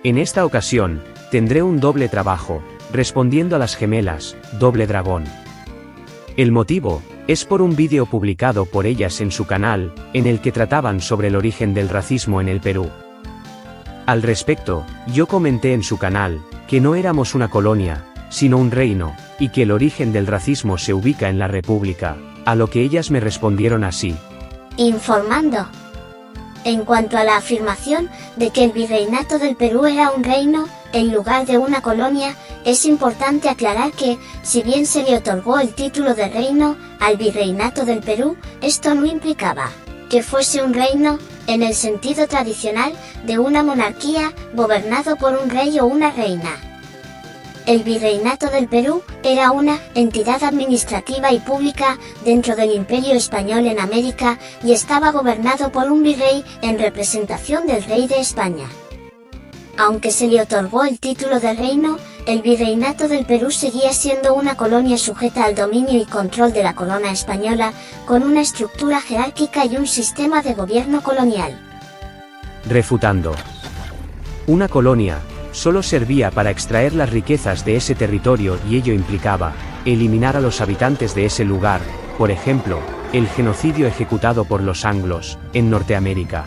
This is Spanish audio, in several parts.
En esta ocasión, tendré un doble trabajo, respondiendo a las gemelas, Doble Dragón. El motivo, es por un vídeo publicado por ellas en su canal, en el que trataban sobre el origen del racismo en el Perú. Al respecto, yo comenté en su canal, que no éramos una colonia, sino un reino, y que el origen del racismo se ubica en la República, a lo que ellas me respondieron así. Informando. En cuanto a la afirmación de que el virreinato del Perú era un reino, en lugar de una colonia, es importante aclarar que, si bien se le otorgó el título de reino al virreinato del Perú, esto no implicaba que fuese un reino, en el sentido tradicional, de una monarquía, gobernado por un rey o una reina. El virreinato del Perú era una entidad administrativa y pública dentro del Imperio Español en América y estaba gobernado por un virrey en representación del rey de España. Aunque se le otorgó el título de reino, el virreinato del Perú seguía siendo una colonia sujeta al dominio y control de la corona española, con una estructura jerárquica y un sistema de gobierno colonial. Refutando. Una colonia solo servía para extraer las riquezas de ese territorio y ello implicaba eliminar a los habitantes de ese lugar, por ejemplo, el genocidio ejecutado por los anglos en Norteamérica.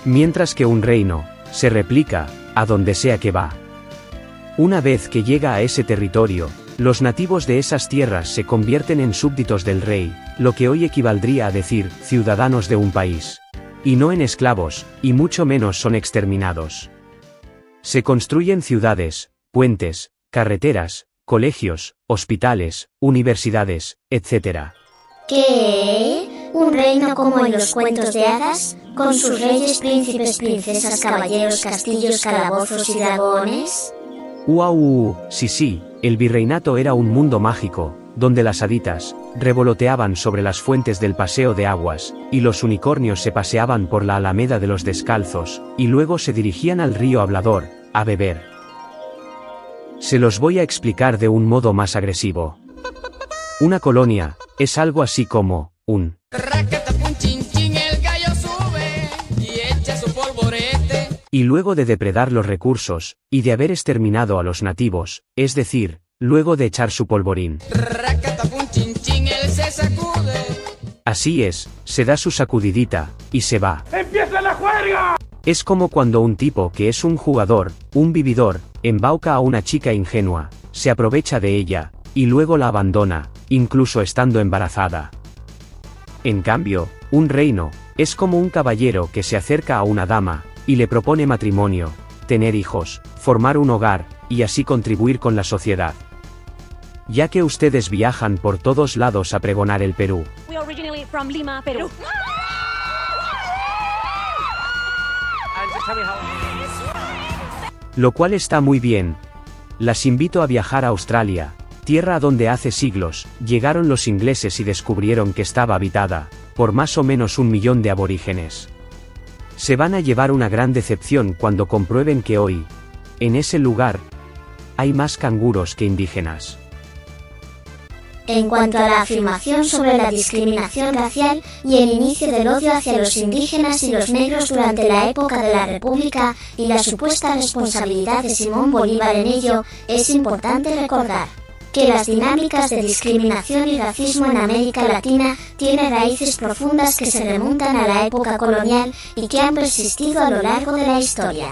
Mientras que un reino se replica a donde sea que va. Una vez que llega a ese territorio, los nativos de esas tierras se convierten en súbditos del rey, lo que hoy equivaldría a decir ciudadanos de un país. Y no en esclavos, y mucho menos son exterminados. Se construyen ciudades, puentes, carreteras, colegios, hospitales, universidades, etc. ¿Qué? ¿Un reino como en los cuentos de hadas? ¿Con sus reyes, príncipes, princesas, caballeros, castillos, calabozos y dragones? Sí, el virreinato era un mundo mágico, donde las haditas revoloteaban sobre las fuentes del paseo de aguas, y los unicornios se paseaban por la alameda de los descalzos, y luego se dirigían al río Hablador, a beber. Se los voy a explicar de un modo más agresivo. Una colonia es algo así como un y luego de depredar los recursos, y de haber exterminado a los nativos, es decir, luego de echar su polvorín. Así es, se da su sacudidita, y se va. ¡Empieza la juerga! Es como cuando un tipo que es un jugador, un vividor, embauca a una chica ingenua, se aprovecha de ella, y luego la abandona, incluso estando embarazada. En cambio, un reino, es como un caballero que se acerca a una dama, y le propone matrimonio, tener hijos, formar un hogar, y así contribuir con la sociedad. Ya que ustedes viajan por todos lados a pregonar el Perú. We are originally from Lima, Perú. Lo cual está muy bien. Las invito a viajar a Australia, tierra donde hace siglos llegaron los ingleses y descubrieron que estaba habitada por más o menos 1 millón de aborígenes. Se van a llevar una gran decepción cuando comprueben que hoy, en ese lugar, hay más canguros que indígenas. En cuanto a la afirmación sobre la discriminación racial y el inicio del odio hacia los indígenas y los negros durante la época de la República y la supuesta responsabilidad de Simón Bolívar en ello, es importante recordar que las dinámicas de discriminación y racismo en América Latina tienen raíces profundas que se remontan a la época colonial y que han persistido a lo largo de la historia.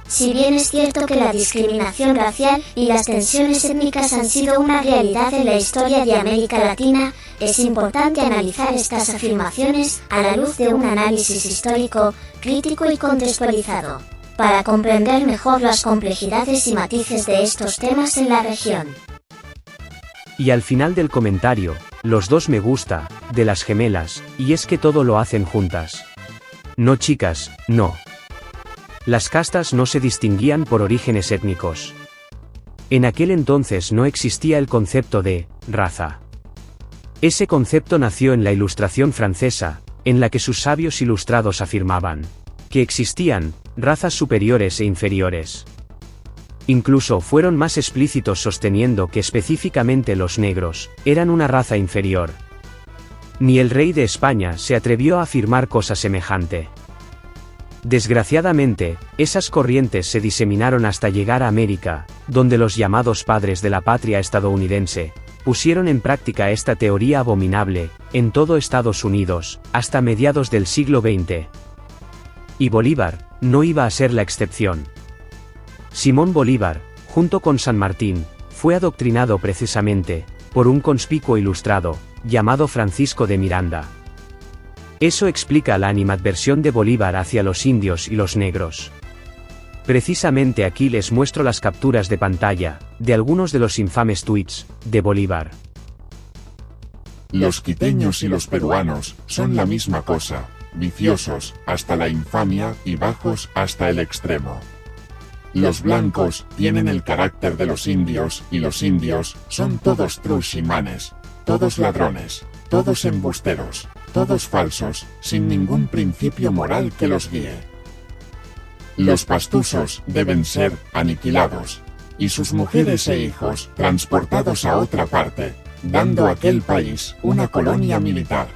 Si bien es cierto que la discriminación racial y las tensiones étnicas han sido una realidad en la historia de América Latina, es importante analizar estas afirmaciones a la luz de un análisis histórico, crítico y contextualizado, para comprender mejor las complejidades y matices de estos temas en la región. Y al final del comentario, los 2 me gusta, de las gemelas, y es que todo lo hacen juntas. No chicas, no. Las castas no se distinguían por orígenes étnicos. En aquel entonces no existía el concepto de raza. Ese concepto nació en la Ilustración francesa, en la que sus sabios ilustrados afirmaban que existían razas superiores e inferiores. Incluso fueron más explícitos sosteniendo que específicamente los negros eran una raza inferior. Ni el rey de España se atrevió a afirmar cosa semejante. Desgraciadamente, esas corrientes se diseminaron hasta llegar a América, donde los llamados padres de la patria estadounidense pusieron en práctica esta teoría abominable en todo Estados Unidos, hasta mediados del siglo XX. Y Bolívar no iba a ser la excepción. Simón Bolívar, junto con San Martín, fue adoctrinado precisamente por un conspicuo ilustrado, llamado Francisco de Miranda. Eso explica la animadversión de Bolívar hacia los indios y los negros. Precisamente aquí les muestro las capturas de pantalla de algunos de los infames tweets de Bolívar. Los quiteños y los peruanos son la misma cosa, viciosos hasta la infamia y bajos hasta el extremo. Los blancos tienen el carácter de los indios y los indios son todos trushimanes, todos ladrones, todos embusteros, todos falsos, sin ningún principio moral que los guíe. Los pastusos deben ser aniquilados, y sus mujeres e hijos transportados a otra parte, dando a aquel país una colonia militar.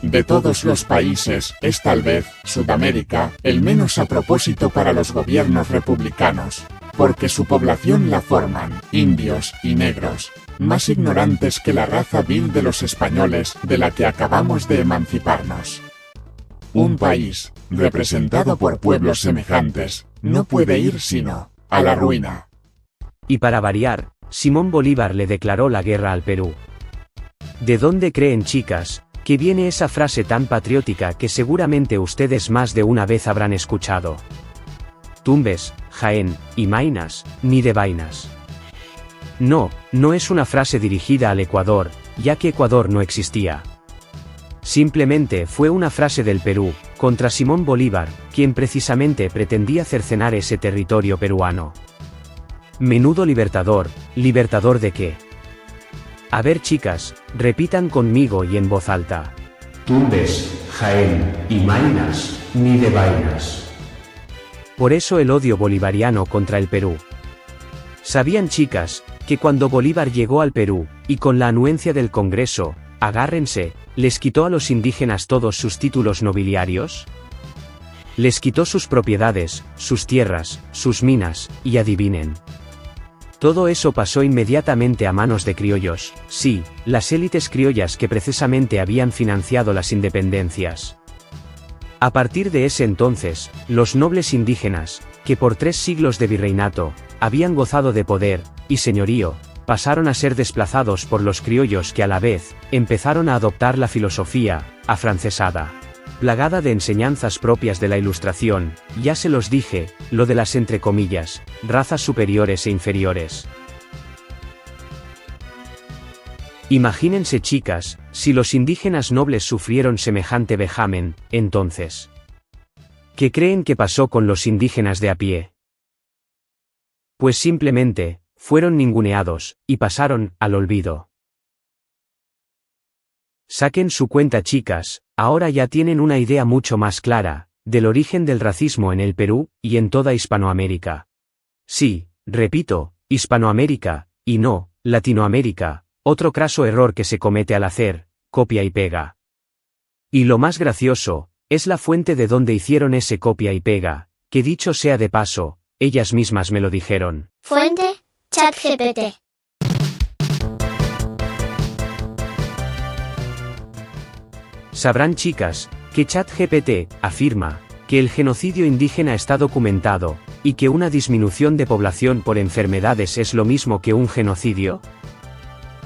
De todos los países, es tal vez Sudamérica el menos a propósito para los gobiernos republicanos, porque su población la forman indios y negros, más ignorantes que la raza vil de los españoles de la que acabamos de emanciparnos. Un país, representado por pueblos semejantes, no puede ir sino a la ruina. Y para variar, Simón Bolívar le declaró la guerra al Perú. ¿De dónde creen, chicas, que viene esa frase tan patriótica que seguramente ustedes más de una vez habrán escuchado? Tumbes, Jaén, y Mainas, ni de vainas. No, no es una frase dirigida al Ecuador, ya que Ecuador no existía. Simplemente fue una frase del Perú, contra Simón Bolívar, quien precisamente pretendía cercenar ese territorio peruano. Menudo libertador, ¿libertador de qué? A ver, chicas, repitan conmigo y en voz alta. Tumbes, Jaén, y Mainas, ni de vainas. Por eso el odio bolivariano contra el Perú. ¿Sabían, chicas, que cuando Bolívar llegó al Perú, y con la anuencia del Congreso, agárrense, les quitó a los indígenas todos sus títulos nobiliarios? Les quitó sus propiedades, sus tierras, sus minas, y adivinen. Todo eso pasó inmediatamente a manos de criollos, sí, las élites criollas que precisamente habían financiado las independencias. A partir de ese entonces, los nobles indígenas, que por 3 siglos de virreinato, habían gozado de poder y señorío, pasaron a ser desplazados por los criollos que a la vez, empezaron a adoptar la filosofía afrancesada, plagada de enseñanzas propias de la Ilustración. Ya se los dije, lo de las entre comillas, razas superiores e inferiores. Imagínense, chicas, si los indígenas nobles sufrieron semejante vejamen, entonces, ¿qué creen que pasó con los indígenas de a pie? Pues simplemente, fueron ninguneados, y pasaron al olvido. Saquen su cuenta, chicas, ahora ya tienen una idea mucho más clara del origen del racismo en el Perú y en toda Hispanoamérica. Sí, repito, Hispanoamérica, y no, Latinoamérica, otro craso error que se comete al hacer copia y pega. Y lo más gracioso, es la fuente de donde hicieron ese copia y pega, que dicho sea de paso, ellas mismas me lo dijeron. Fuente, ChatGPT. Sabrán, chicas, que ChatGPT afirma que el genocidio indígena está documentado, y que una disminución de población por enfermedades es lo mismo que un genocidio.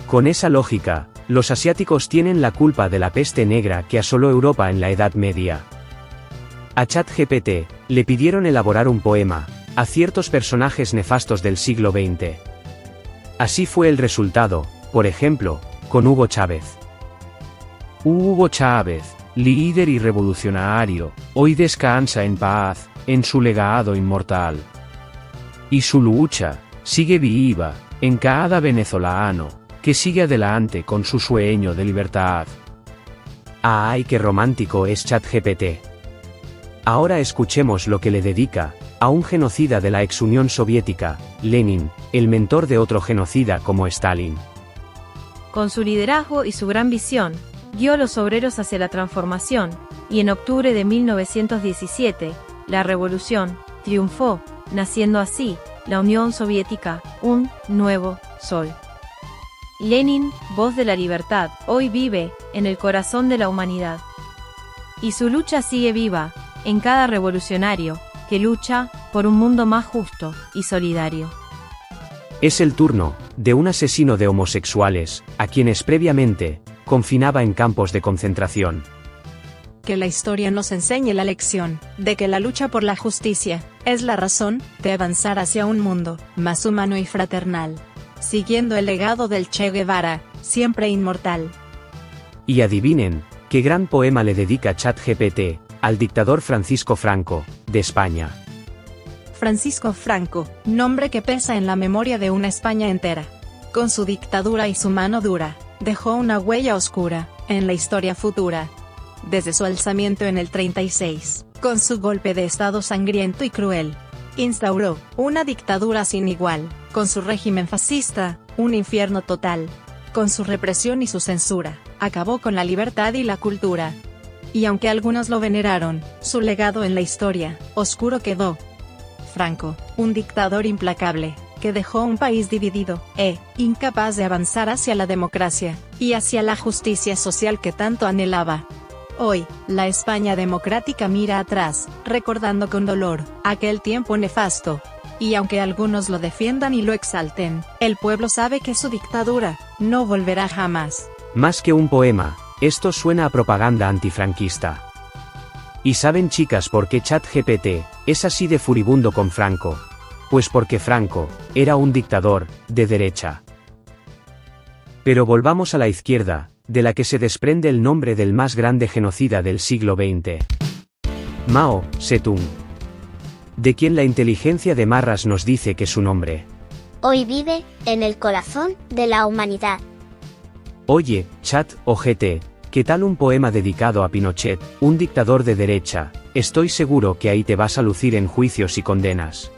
Con esa lógica, los asiáticos tienen la culpa de la peste negra que asoló Europa en la Edad Media. A ChatGPT le pidieron elaborar un poema a ciertos personajes nefastos del siglo XX. Así fue el resultado, por ejemplo, con Hugo Chávez. Hugo Chávez, líder y revolucionario, hoy descansa en paz, en su legado inmortal. Y su lucha sigue viva en cada venezolano que sigue adelante con su sueño de libertad. ¡Ay, qué romántico es ChatGPT! Ahora escuchemos lo que le dedica a un genocida de la ex Unión Soviética, Lenin, el mentor de otro genocida como Stalin. Con su liderazgo y su gran visión, guió a los obreros hacia la transformación, y en octubre de 1917, la revolución triunfó, naciendo así la Unión Soviética, un nuevo sol. Lenin, voz de la libertad, hoy vive en el corazón de la humanidad. Y su lucha sigue viva en cada revolucionario que lucha por un mundo más justo y solidario. Es el turno de un asesino de homosexuales, a quienes previamente confinaba en campos de concentración. Que la historia nos enseñe la lección de que la lucha por la justicia es la razón de avanzar hacia un mundo más humano y fraternal, siguiendo el legado del Che Guevara, siempre inmortal. Y adivinen, qué gran poema le dedica ChatGPT al dictador Francisco Franco, de España. Francisco Franco, nombre que pesa en la memoria de una España entera. Con su dictadura y su mano dura, dejó una huella oscura en la historia futura. Desde su alzamiento en el 36, con su golpe de estado sangriento y cruel, instauró una dictadura sin igual, con su régimen fascista, un infierno total. Con su represión y su censura, acabó con la libertad y la cultura. Y aunque algunos lo veneraron, su legado en la historia oscuro quedó. Franco, un dictador implacable, que dejó un país dividido, incapaz de avanzar hacia la democracia, y hacia la justicia social que tanto anhelaba. Hoy, la España democrática mira atrás, recordando con dolor aquel tiempo nefasto. Y aunque algunos lo defiendan y lo exalten, el pueblo sabe que su dictadura no volverá jamás. Más que un poema, esto suena a propaganda antifranquista. ¿Y saben, chicas, por qué ChatGPT es así de furibundo con Franco? Pues porque Franco era un dictador de derecha. Pero volvamos a la izquierda, de la que se desprende el nombre del más grande genocida del siglo XX. Mao Zedong. De quien la inteligencia de Marras nos dice que su nombre Hoy vive en el corazón de la humanidad. Oye, Chat OGT, ¿qué tal un poema dedicado a Pinochet, un dictador de derecha? Estoy seguro que ahí te vas a lucir en juicios y condenas.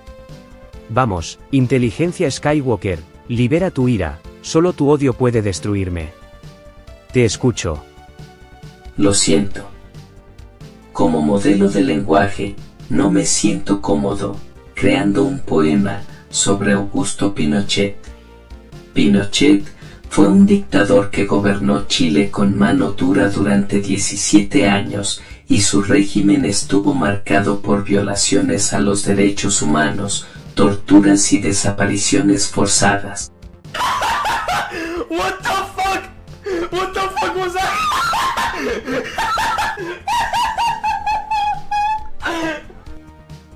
Vamos, inteligencia Skywalker, libera tu ira, solo tu odio puede destruirme. Te escucho. Lo siento. Como modelo de lenguaje, no me siento cómodo creando un poema sobre Augusto Pinochet. Pinochet fue un dictador que gobernó Chile con mano dura durante 17 años, y su régimen estuvo marcado por violaciones a los derechos humanos, torturas y desapariciones forzadas. What the fuck? What the fuck was that?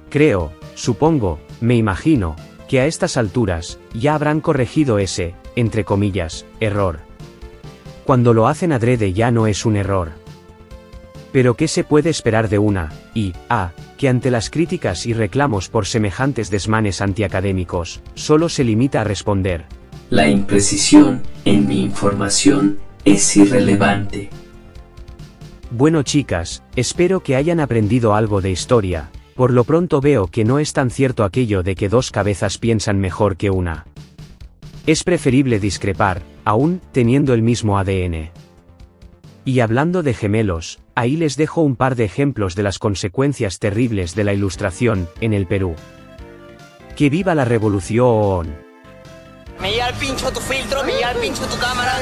Creo, supongo, me imagino, que a estas alturas, ya habrán corregido ese, entre comillas, error. Cuando lo hacen adrede ya no es un error. Pero ¿qué se puede esperar de una IA, que ante las críticas y reclamos por semejantes desmanes antiacadémicos, solo se limita a responder? La imprecisión en mi información es irrelevante. Bueno, chicas, espero que hayan aprendido algo de historia. Por lo pronto veo que no es tan cierto aquello de que dos cabezas piensan mejor que una. Es preferible discrepar, aún teniendo el mismo ADN. Y hablando de gemelos, ahí les dejo un par de ejemplos de las consecuencias terribles de la Ilustración en el Perú. ¡Que viva la revolución! Me llega el pincho tu filtro, me llega el pincho tu cámara,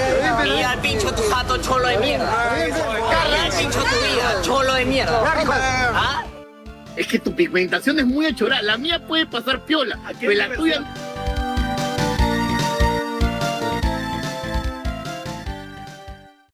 me llega el pincho tu jato, cholo de mierda. Me llega el pincho tu vida, cholo de mierda. ¿Ah? Es que tu pigmentación es muy achorada. La mía puede pasar piola, pero la tuya...